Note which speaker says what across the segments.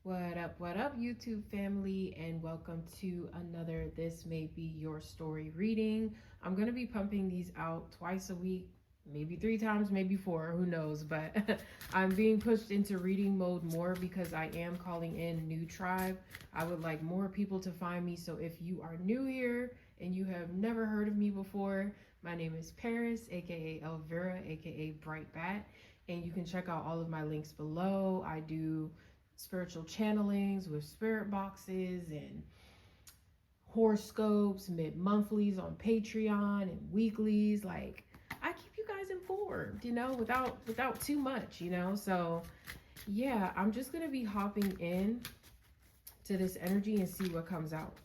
Speaker 1: What up, YouTube family, and welcome to another This May Be Your Story reading. I'm going to be pumping these out twice a week, maybe 3 times, maybe 4, who knows, but I'm being pushed into reading mode more because I am calling in new tribe. I would like more people to find me, so if you are new here and you have never heard of me before, my name is Paris, aka Elvira, aka Bright Bat, and you can check out all of my links below. I do spiritual channelings with spirit boxes and horoscopes, mid-monthlies on Patreon and weeklies. Like, I keep you guys informed, without too much, So yeah, I'm just gonna be hopping in to this energy and see what comes out.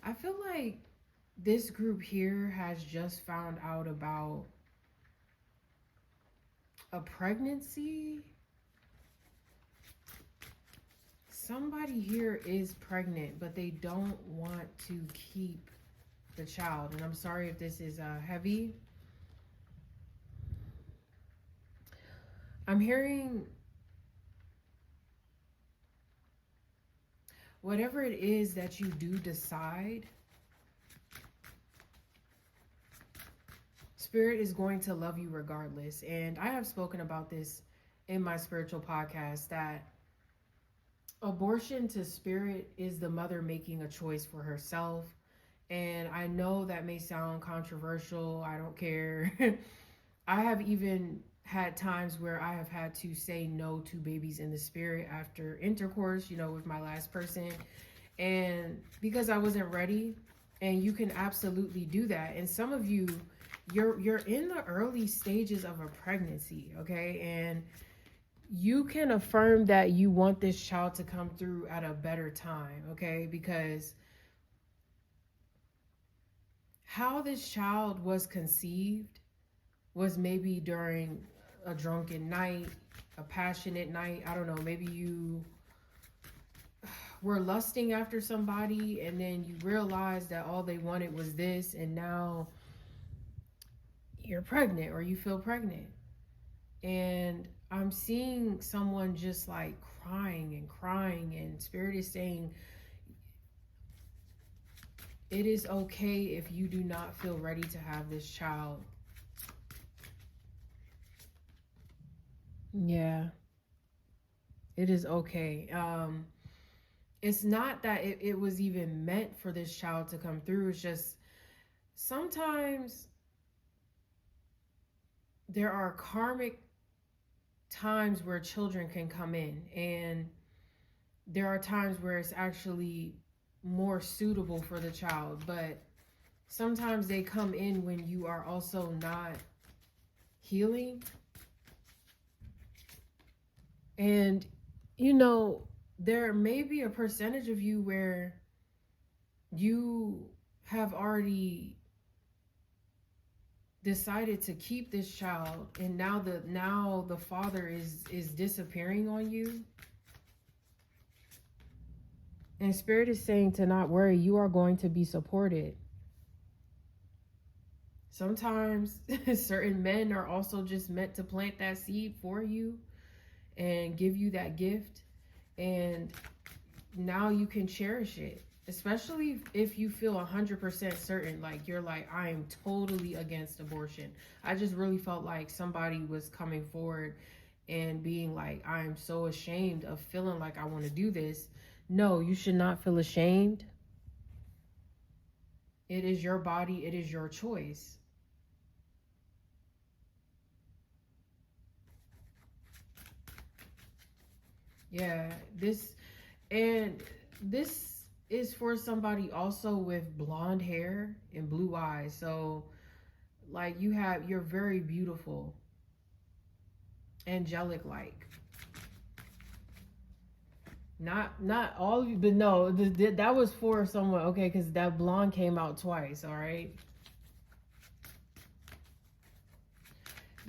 Speaker 1: I feel like this group here has just found out about a pregnancy. Somebody here is pregnant, but they don't want to keep the child. And I'm sorry if this is heavy. I'm hearing whatever it is that you do decide, Spirit is going to love you regardless. And I have spoken about this in my spiritual podcast, that abortion to Spirit is the mother making a choice for herself. And I know that may sound controversial. I don't care. I have even had times where I have had to say no to babies in the spirit after intercourse, with my last person. And because I wasn't ready, and you can absolutely do that. And some of you, you're in the early stages of a pregnancy, okay? And you can affirm that you want this child to come through at a better time, okay? Because how this child was conceived was maybe during a drunken night, a passionate night. I don't know, maybe you were lusting after somebody and then you realized that all they wanted was this, and now you're pregnant or you feel pregnant. And I'm seeing someone just like crying and crying, and Spirit is saying it is okay if you do not feel ready to have this child. Yeah, it is okay. It's not that it was even meant for this child to come through. It's just sometimes there are karmic times where children can come in, and there are times where it's actually more suitable for the child, but sometimes they come in when you are also not healing. And there may be a percentage of you where you have already decided to keep this child, and now the father is disappearing on you. And Spirit is saying to not worry, you are going to be supported. Sometimes certain men are also just meant to plant that seed for you and give you that gift, and now you can cherish it, especially if you feel 100% certain, like you're like, I am totally against abortion. I just really felt like somebody was coming forward and being like, I am so ashamed of feeling like I want to do this. No, you should not feel ashamed. It is your body, it is your choice. Yeah, this is for somebody also with blonde hair and blue eyes. So like you're very beautiful, angelic like. Not all of you, but no, that was for someone, okay, because that blonde came out twice, all right?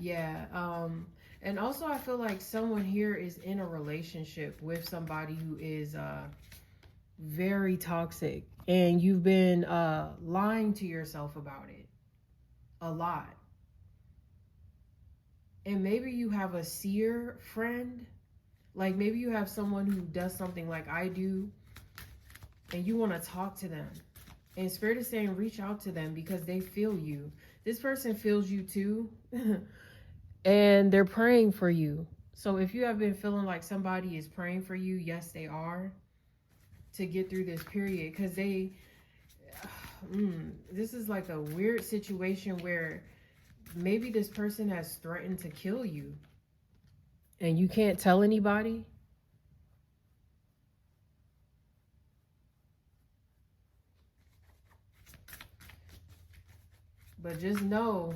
Speaker 1: Yeah, And also, I feel like someone here is in a relationship with somebody who is very toxic, and you've been lying to yourself about it a lot. And maybe you have a seer friend, like maybe you have someone who does something like I do, and you want to talk to them. And Spirit is saying, reach out to them because they feel you. This person feels you too, and they're praying for you. So if you have been feeling like somebody is praying for you, yes, they are, to get through this period, because this is like a weird situation where maybe this person has threatened to kill you and you can't tell anybody. But just know,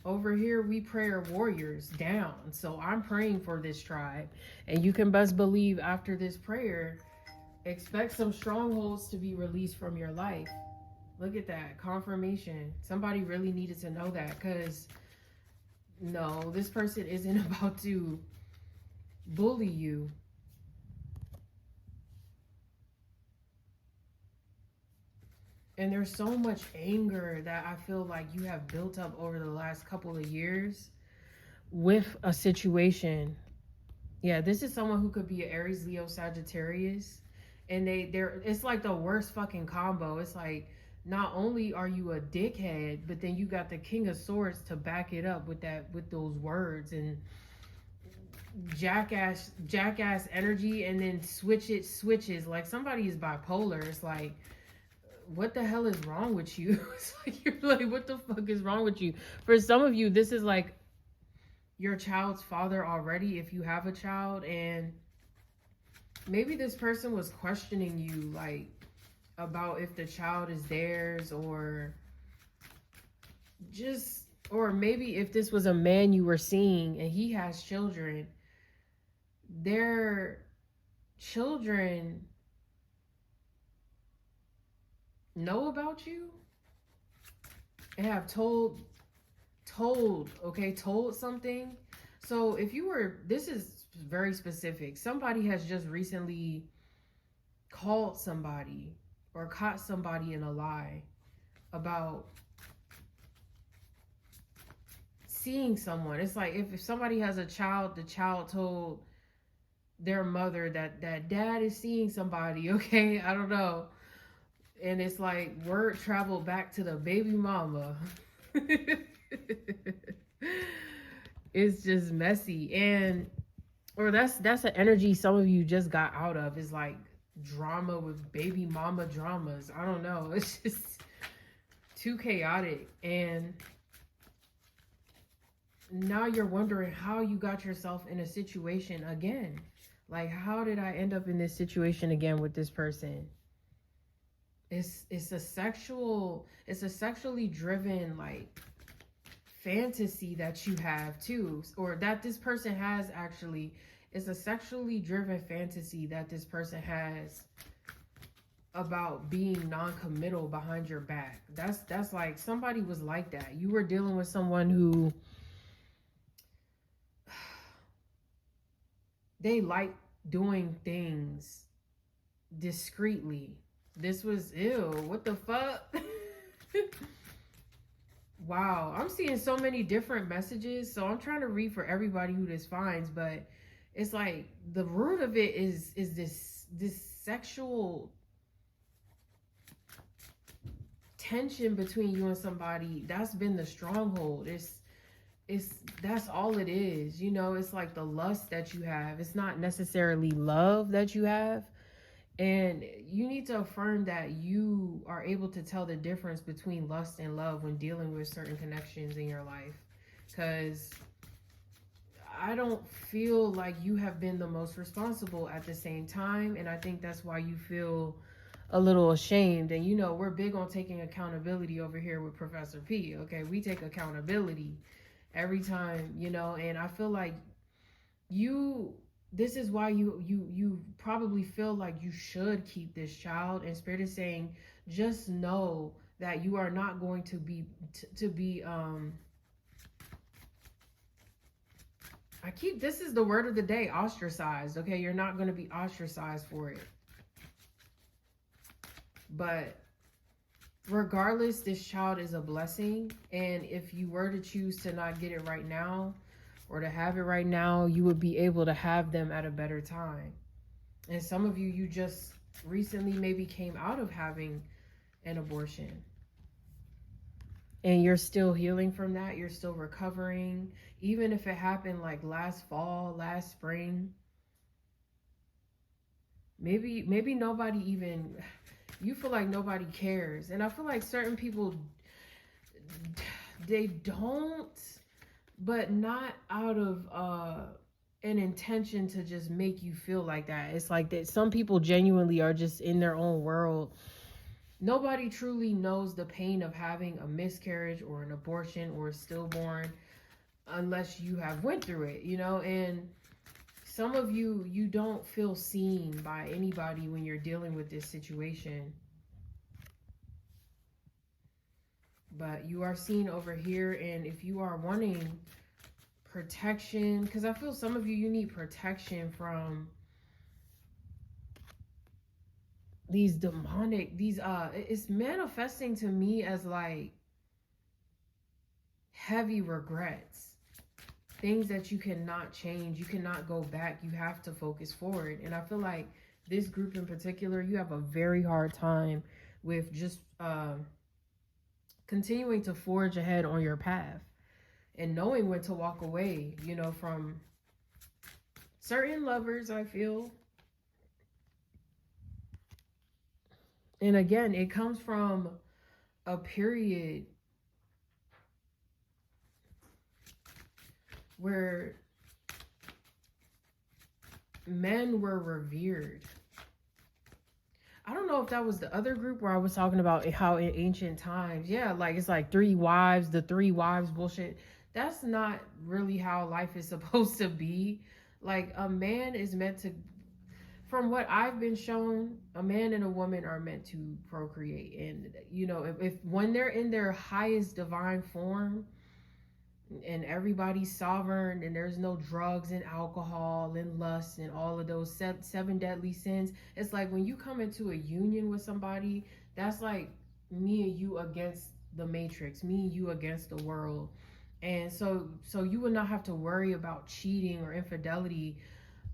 Speaker 1: over here we prayer warriors down. So I'm praying for this tribe. And you can best believe after this prayer, expect some strongholds to be released from your life. Look at that. Confirmation. Somebody really needed to know that, because no, this person isn't about to bully you. And there's so much anger that I feel like you have built up over the last couple of years with a situation. Yeah, this is someone who could be an Aries, Leo, Sagittarius. And they're it's like the worst fucking combo. It's like, not only are you a dickhead, but then you got the King of Swords to back it up with those words and jackass energy, and then switches like somebody is bipolar. It's like, what the hell is wrong with you? It's like, you're like, what the fuck is wrong with you? For some of you, this is like your child's father already, if you have a child, and maybe this person was questioning you, like, about if the child is theirs, or maybe if this was a man you were seeing and he has children, their children know about you and have told something. So if you were, this is very specific, somebody has just recently called somebody or caught somebody in a lie about seeing someone. It's like, if somebody has a child, the child told their mother that dad is seeing somebody, okay, I don't know, and it's like word traveled back to the baby mama. It's just messy. And or that's an energy some of you just got out of, is like drama with baby mama dramas. I don't know, it's just too chaotic. And now you're wondering how you got yourself in a situation again. Like, how did I end up in this situation again with this person? It's a sexually driven, like, fantasy that you have too, or that this person has. Actually, it's a sexually driven fantasy that this person has about being non-committal behind your back. That's like, somebody was like that. You were dealing with someone who they like doing things discreetly. This was, ew, what the fuck? Wow, I'm seeing so many different messages, so I'm trying to read for everybody who this finds, but it's like the root of it is this sexual tension between you and somebody. That's been the stronghold. It's that's all it is. You know, it's like the lust that you have. It's not necessarily love that you have. And you need to affirm that you are able to tell the difference between lust and love when dealing with certain connections in your life. Because I don't feel like you have been the most responsible at the same time. And I think that's why you feel a little ashamed. And you know, we're big on taking accountability over here with Professor P. Okay, we take accountability every time, you know, and I feel like this is why you probably feel like you should keep this child. And Spirit is saying, just know that you are not going to be This is the word of the day, ostracized. Okay, you're not going to be ostracized for it. But regardless, this child is a blessing. And if you were to choose to not get it right now, or to have it right now, you would be able to have them at a better time. And some of you, you just recently maybe came out of having an abortion. And you're still healing from that. You're still recovering. Even if it happened like last fall, last spring. Maybe nobody even, you feel like nobody cares. And I feel like certain people, they don't, but not out of an intention to just make you feel like that. It's like that some people genuinely are just in their own world. Nobody truly knows the pain of having a miscarriage or an abortion or a stillborn unless you have went through it, you know. And some of you, you don't feel seen by anybody when you're dealing with this situation. But you are seen over here. And if you are wanting protection, because I feel some of you, you need protection from these demonic, it's manifesting to me as like heavy regrets, things that you cannot change, you cannot go back, you have to focus forward. And I feel like this group in particular, you have a very hard time with just continuing to forge ahead on your path and knowing when to walk away, you know, from certain lovers, I feel. And again, it comes from a period where men were revered. I don't know if that was the other group where I was talking about how in ancient times, yeah, like it's like the 3 wives bullshit. That's not really how life is supposed to be. Like a man is meant to, from what I've been shown, a man and a woman are meant to procreate. And, you know, if when they're in their highest divine form and everybody's sovereign and there's no drugs and alcohol and lust and all of those seven deadly sins, it's like when you come into a union with somebody, that's like me and you against the matrix, me and you against the world. And so you would not have to worry about cheating or infidelity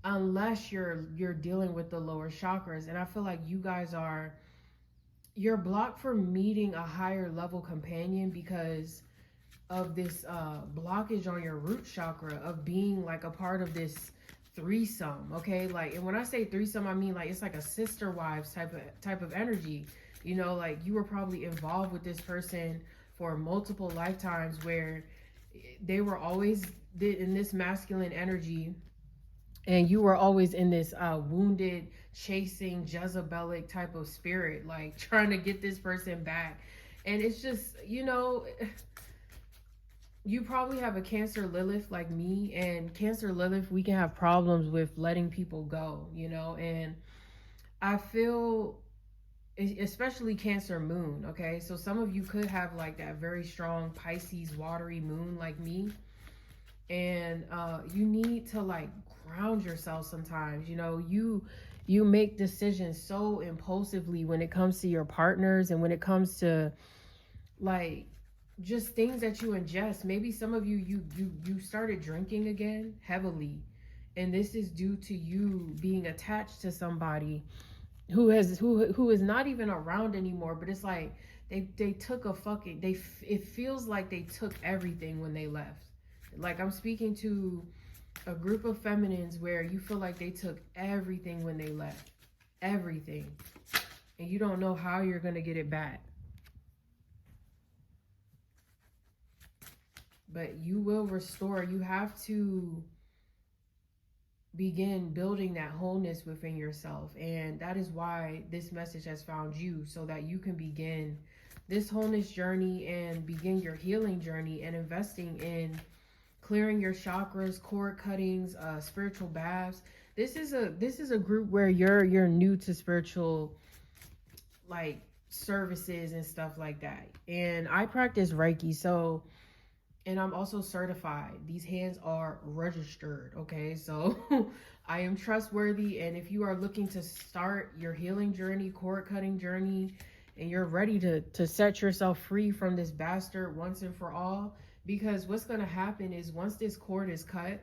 Speaker 1: unless you're dealing with the lower chakras. And I feel like you guys you're blocked from meeting a higher level companion because of this blockage on your root chakra of being like a part of this threesome. Okay, like, and when I say threesome, I mean like it's like a sister wives type of energy, you know. Like you were probably involved with this person for multiple lifetimes where they were always in this masculine energy. And you were always in this wounded, chasing, Jezebelic type of spirit, like trying to get this person back. And it's just, you know, you probably have a Cancer Lilith like me. And Cancer Lilith, we can have problems with letting people go, you know. And I feel, especially Cancer Moon, okay? So some of you could have like that very strong Pisces watery moon like me. And you need to like ground yourself sometimes. You know, you make decisions so impulsively when it comes to your partners and when it comes to like just things that you ingest. Maybe some of you started drinking again heavily, and this is due to you being attached to somebody who is not even around anymore. But it's like they took a fucking, it feels like they took everything when they left. Like I'm speaking to a group of feminines where you feel like they took everything when they left. Everything. And you don't know how you're going to get it back. But you will restore. You have to begin building that wholeness within yourself. And that is why this message has found you, so that you can begin this wholeness journey and begin your healing journey and investing in clearing your chakras, cord cuttings, spiritual baths. This is a group where you're new to spiritual like services and stuff like that. And I practice Reiki, so And I'm also certified. These hands are registered, okay? So I am trustworthy. And if you are looking to start your healing journey, cord cutting journey, and you're ready to set yourself free from this bastard once and for all, because what's going to happen is once this cord is cut,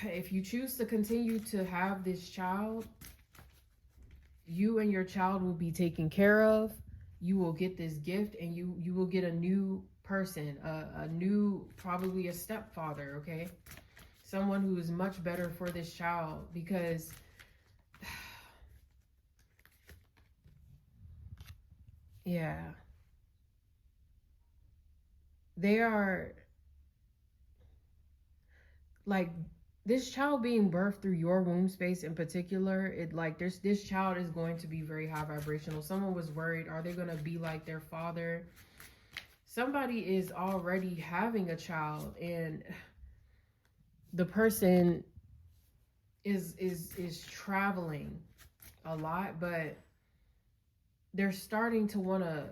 Speaker 1: if you choose to continue to have this child, you and your child will be taken care of. You will get this gift, and you will get a new person, a new, probably a stepfather, okay? Someone who is much better for this child, because yeah, they are like, this child being birthed through your womb space in particular, it like this child is going to be very high vibrational. Someone was worried, are they going to be like their father? Somebody is already having a child, and the person is traveling a lot, but they're starting to want to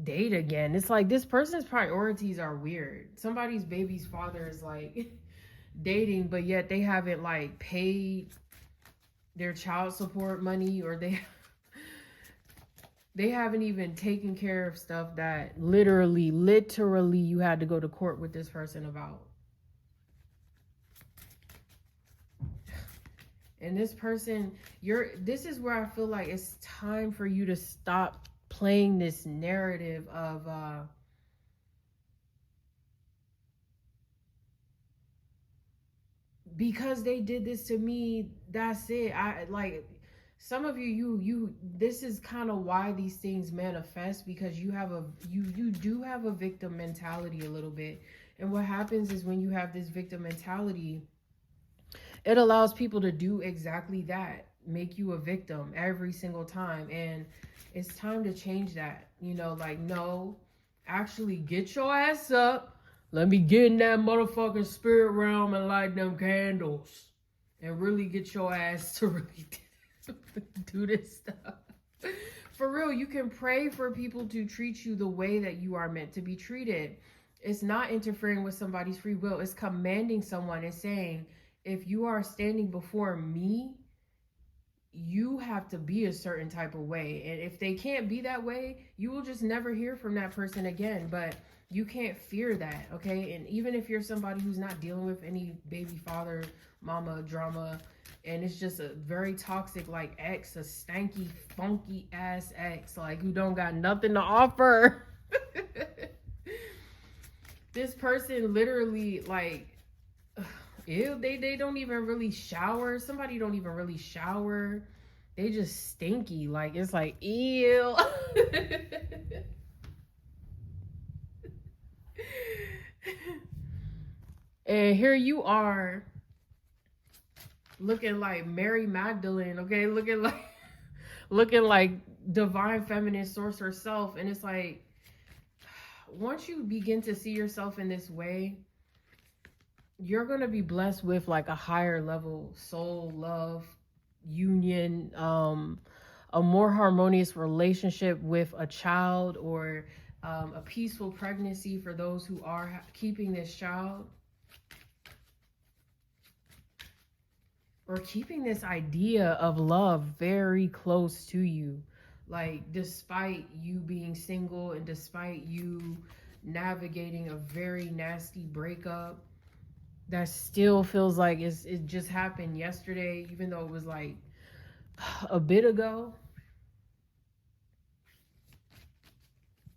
Speaker 1: date again. It's like this person's priorities are weird. Somebody's baby's father is like dating, but yet they haven't like paid their child support money, or they haven't even taken care of stuff that literally you had to go to court with this person about. And this person, this is where I feel like it's time for you to stop playing this narrative of because they did this to me, that's it. I like, some of you this is kind of why these things manifest, because you have you do have a victim mentality a little bit. And what happens is, when you have this victim mentality, it allows people to do exactly that, make you a victim every single time. And it's time to change that. Like, no, actually get your ass up. Let me get in that motherfucking spirit realm and light them candles and really get your ass to really do this stuff. For real, you can pray for people to treat you the way that you are meant to be treated. It's not interfering with somebody's free will. It's commanding someone and saying, if you are standing before me, you have to be a certain type of way. And if they can't be that way, you will just never hear from that person again. But you can't fear that, okay? And even if you're somebody who's not dealing with any baby father, mama drama, and it's just a very toxic, like, ex, a stanky, funky ass ex, like, who don't got nothing to offer. This person literally, like, ew, they don't even really shower. Somebody don't even really shower. They just stinky. Like, it's like, ew. And here you are, looking like Mary Magdalene, okay? Looking like divine feminine source herself. And it's like, once you begin to see yourself in this way, you're going to be blessed with like a higher level soul love union, a more harmonious relationship with a child, or a peaceful pregnancy for those who are keeping this child, or keeping this idea of love very close to you. Like, despite you being single, and despite you navigating a very nasty breakup that still feels like it just happened yesterday, even though it was like a bit ago.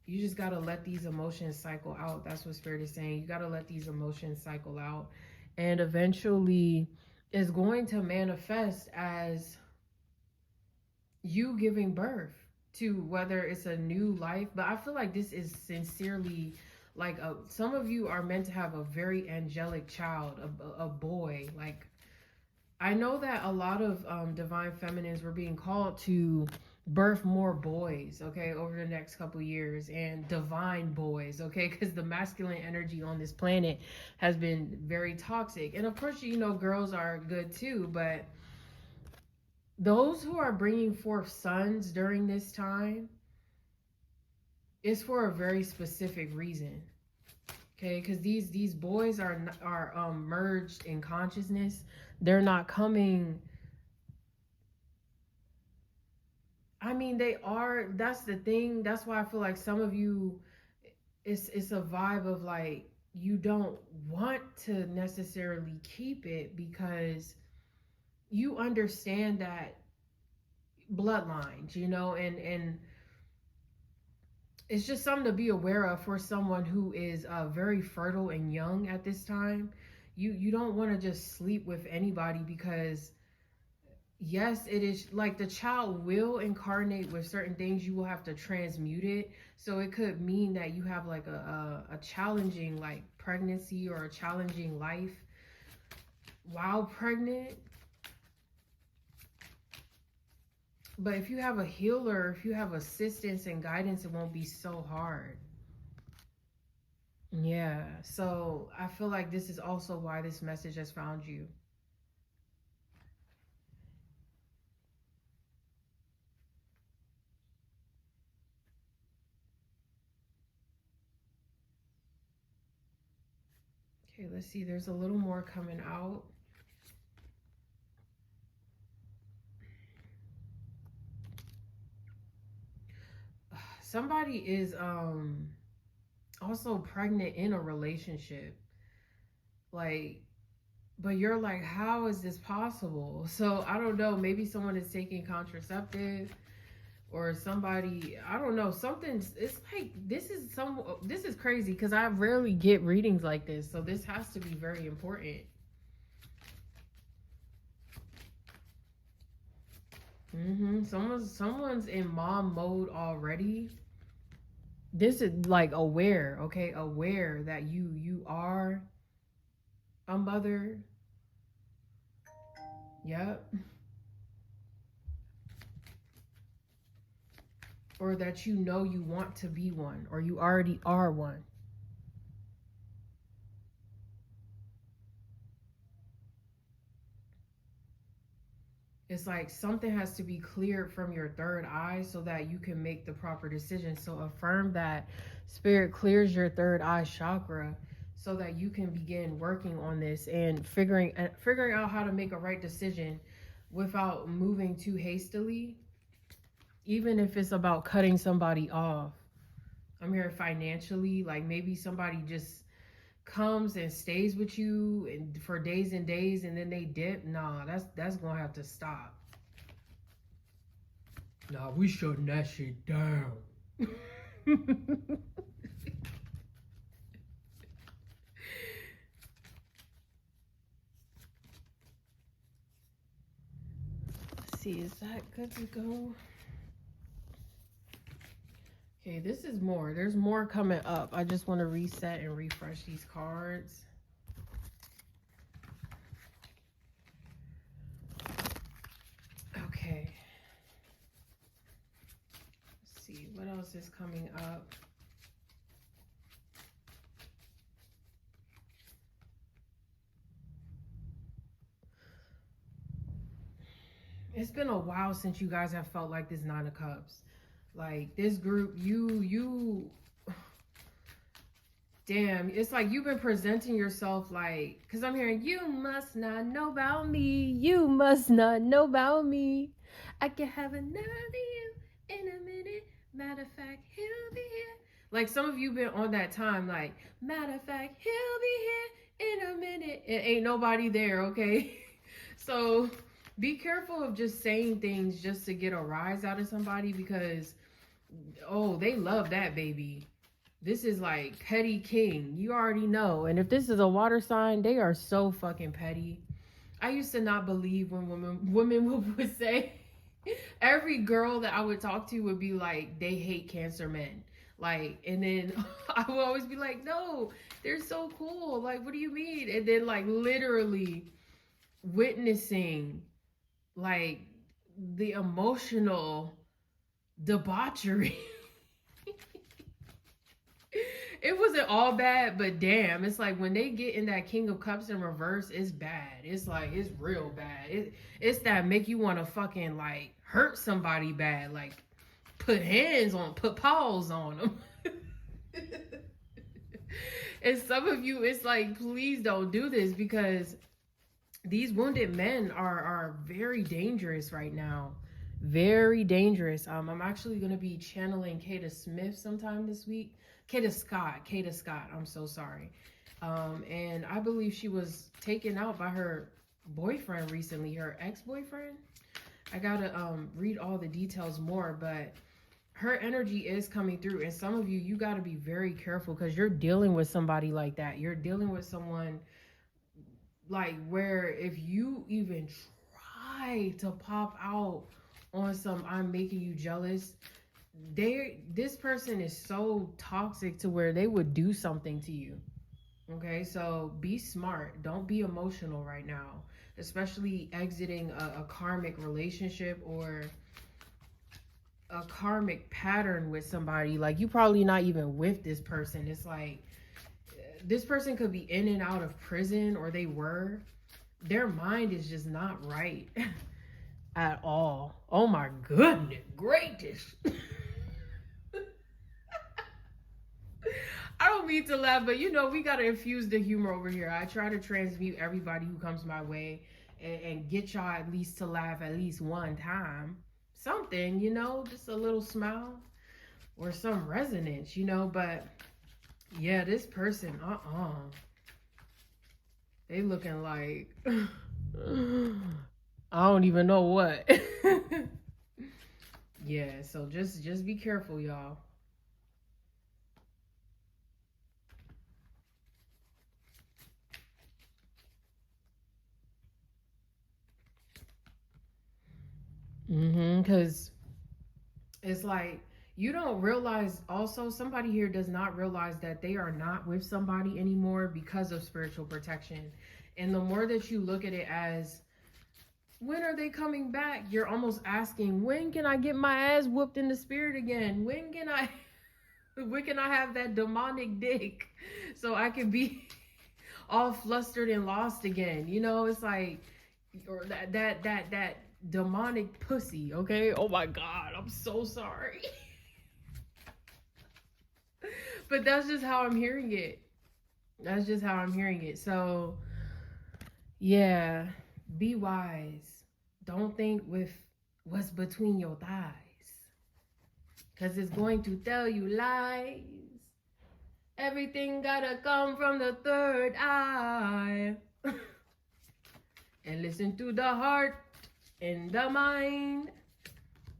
Speaker 1: You just got to let these emotions cycle out. That's what Spirit is saying. You got to let these emotions cycle out. And eventually it's going to manifest as you giving birth to, whether it's a new life. But I feel like this is sincerely, like, some of you are meant to have a very angelic child, a boy. Like, I know that a lot of divine feminines were being called to birth more boys, okay, over the next couple years, and divine boys, okay, because the masculine energy on this planet has been very toxic. And of course, girls are good too, but those who are bringing forth sons during this time, it's for a very specific reason. Okay, because these boys are merged in consciousness. They're not coming. I mean, they are. That's the thing. That's why I feel like some of you, it's a vibe of like you don't want to necessarily keep it because you understand that bloodlines, and it's just something to be aware of for someone who is very fertile and young at this time. You don't want to just sleep with anybody because yes, it is like the child will incarnate with certain things. You will have to transmute it. So it could mean that you have like a challenging like pregnancy or a challenging life while pregnant. But if you have a healer, if you have assistance and guidance, it won't be so hard. Yeah. So I feel like this is also why this message has found you. Okay, let's see. There's a little more coming out. Somebody is also pregnant in a relationship. Like, but you're like, how is this possible? So I don't know. Maybe someone is taking contraceptive or somebody, I don't know, something's, it's like this is crazy because I rarely get readings like this, so this has to be very important. Someone's in mom mode already. This is like aware, okay, aware that you are a mother. Yep. Or that you want to be one, or you already are one. It's like something has to be cleared from your third eye so that you can make the proper decision. So affirm that spirit clears your third eye chakra so that you can begin working on this and figuring out how to make a right decision without moving too hastily, even if it's about cutting somebody off. I'm here financially, like maybe somebody just comes and stays with you and for days and days and then they dip. Nah, that's gonna have to stop. Nah, we shutting that shit down. Let's see, is that good to go? Okay, this is more. There's more coming up. I just want to reset and refresh these cards. Okay. Let's see, what else is coming up? It's been a while since you guys have felt like this Nine of Cups. Like this group, you damn, it's like you've been presenting yourself like, because I'm hearing, you must not know about me. You must not know about me. I can have another you in a minute. Matter of fact, he'll be here. Like some of you been on that time, like, matter of fact, he'll be here in a minute. And ain't nobody there, okay? So be careful of just saying things just to get a rise out of somebody because, oh, they love that baby. This is like petty king. You already know. And if this is a water sign, they are so fucking petty. I used to not believe when women would say, every girl that I would talk to would be like, they hate Cancer men. Like, and then I would always be like, no, they're so cool. Like, what do you mean? And then like literally witnessing like the emotional debauchery. It wasn't all bad, but damn, it's like when they get in that King of Cups in reverse, it's bad. It's like, it's real bad. It's that make you want to fucking like hurt somebody bad. Like, put paws on them. And some of you, it's like, please don't do this, because these wounded men are very dangerous right now. Very dangerous. I'm actually going to be channeling Kata Smith sometime this week. Kata Scott, I'm so sorry. And I believe she was taken out by her boyfriend recently, her ex-boyfriend. I gotta read all the details more, but her energy is coming through. And some of you, you gotta be very careful, because you're dealing with somebody like that. You're dealing with someone like where if you even try to pop out on some I'm making you jealous, this person is so toxic to where they would do something to you. Okay, so be smart. Don't be emotional right now, especially exiting a karmic relationship or a karmic pattern with somebody. Like, you probably not even with this person. It's like this person could be in and out of prison, or they were. Their mind is just not right at all. Oh my goodness gracious. I don't mean to laugh, but you know, we got to infuse the humor over here. I try to transmute everybody who comes my way and get y'all at least to laugh at least one time. Something, you know, just a little smile or some resonance, you know. But yeah, this person, they looking like, I don't even know what. Yeah, so just be careful, y'all. Because it's like, you don't realize, also somebody here does not realize that they are not with somebody anymore because of spiritual protection. And the more that you look at it as, when are they coming back, you're almost asking, when can I get my ass whooped in the spirit again? When can I have that demonic dick so I can be all flustered and lost again? You know, it's like, or that demonic pussy. Okay, oh my god, I'm so sorry. But that's just how I'm hearing it. That's just how I'm hearing it. So yeah, be wise. Don't think with what's between your thighs, because it's going to tell you lies. Everything gotta come from the third eye. And listen to the heart and the mind.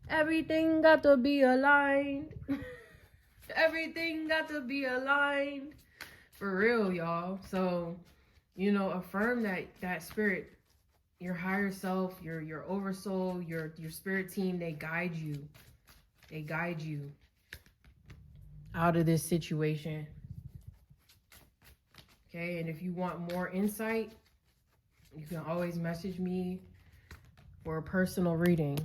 Speaker 1: Everything got to be aligned. Everything got to be aligned. For real, y'all. So, you know, affirm that spirit, your higher self, your oversoul, your spirit team, they guide you. They guide you out of this situation. Okay, and if you want more insight, you can always message me for a personal reading.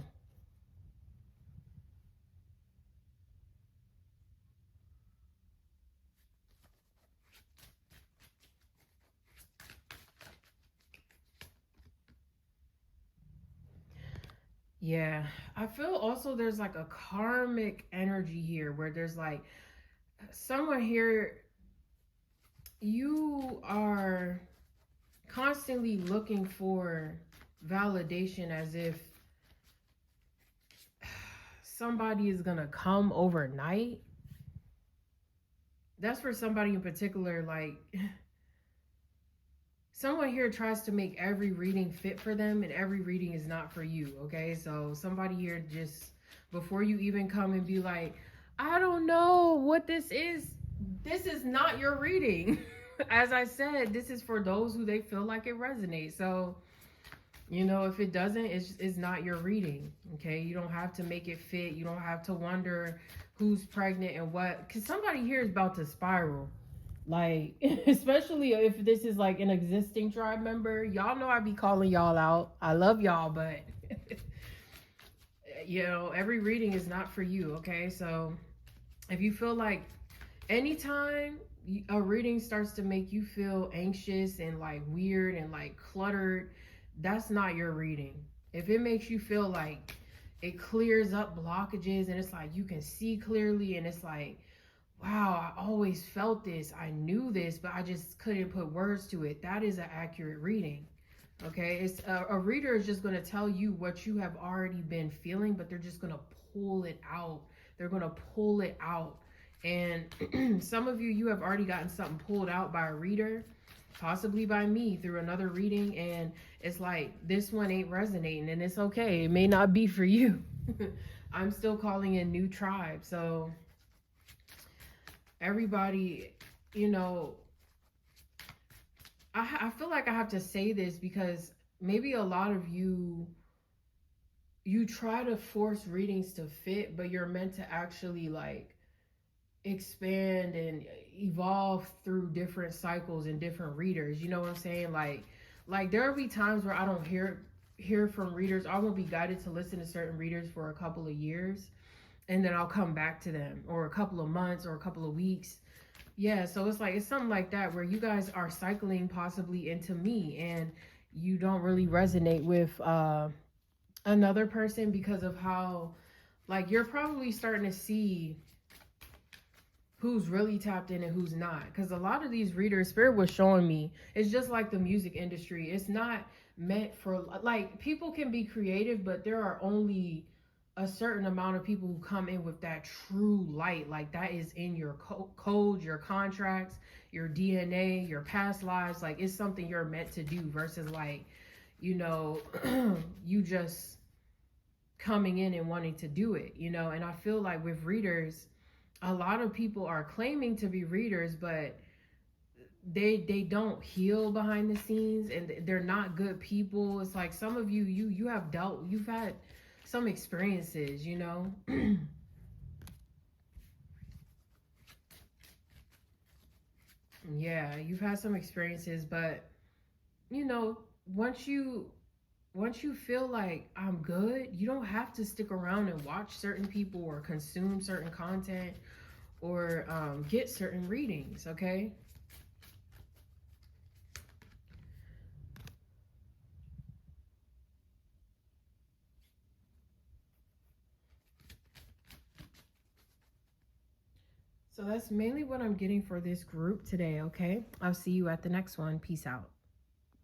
Speaker 1: Yeah, I feel also there's like a karmic energy here where there's like someone here, you are constantly looking for validation, as if somebody is gonna come overnight. That's for somebody in particular. Like, someone here tries to make every reading fit for them, and every reading is not for you. Okay, so somebody here, just before you even come and be like, I don't know what this is not your reading. As I said, this is for those who they feel like it resonates. So, you know, if it doesn't, it's not your reading. Okay, you don't have to make it fit. You don't have to wonder who's pregnant and what, because somebody here is about to spiral. Like, especially if this is like an existing tribe member. Y'all know I be calling y'all out. I love y'all, but you know, every reading is not for you. Okay, so if you feel like anytime a reading starts to make you feel anxious and like weird and like cluttered, that's not your reading. If it makes you feel like it clears up blockages, and it's like you can see clearly, and it's like, wow, I always felt this, I knew this, but I just couldn't put words to it. That is an accurate reading. Okay, it's a reader is just going to tell you what you have already been feeling, but they're just going to pull it out. They're going to pull it out. And some of you, you have already gotten something pulled out by a reader, possibly by me through another reading, and it's like this one ain't resonating, and it's okay. It may not be for you. I'm still calling in new tribe. So everybody, you know, I feel like I have to say this because maybe a lot of you try to force readings to fit, but you're meant to actually like expand and evolve through different cycles and different readers. You know what I'm saying? Like there'll be times where I don't hear from readers. I won't be guided to listen to certain readers for a couple of years, and then I'll come back to them, or a couple of months or a couple of weeks. Yeah, so it's like it's something like that where you guys are cycling possibly into me, and you don't really resonate with another person because of how, like, you're probably starting to see who's really tapped in and who's not. Because a lot of these readers, Spirit was showing me, it's just like the music industry. It's not meant for, like, people can be creative, but there are only a certain amount of people who come in with that true light. Like, that is in your code, your contracts, your DNA, your past lives. Like, it's something you're meant to do versus, like, you know, you just coming in and wanting to do it, you know. And I feel like with readers, a lot of people are claiming to be readers, but they don't heal behind the scenes, and they're not good people. It's like some of you've had some experiences, you know. Yeah, you've had some experiences, but you know, once you feel like I'm good, you don't have to stick around and watch certain people or consume certain content or get certain readings, okay? So that's mainly what I'm getting for this group today, okay? I'll see you at the next one. Peace out.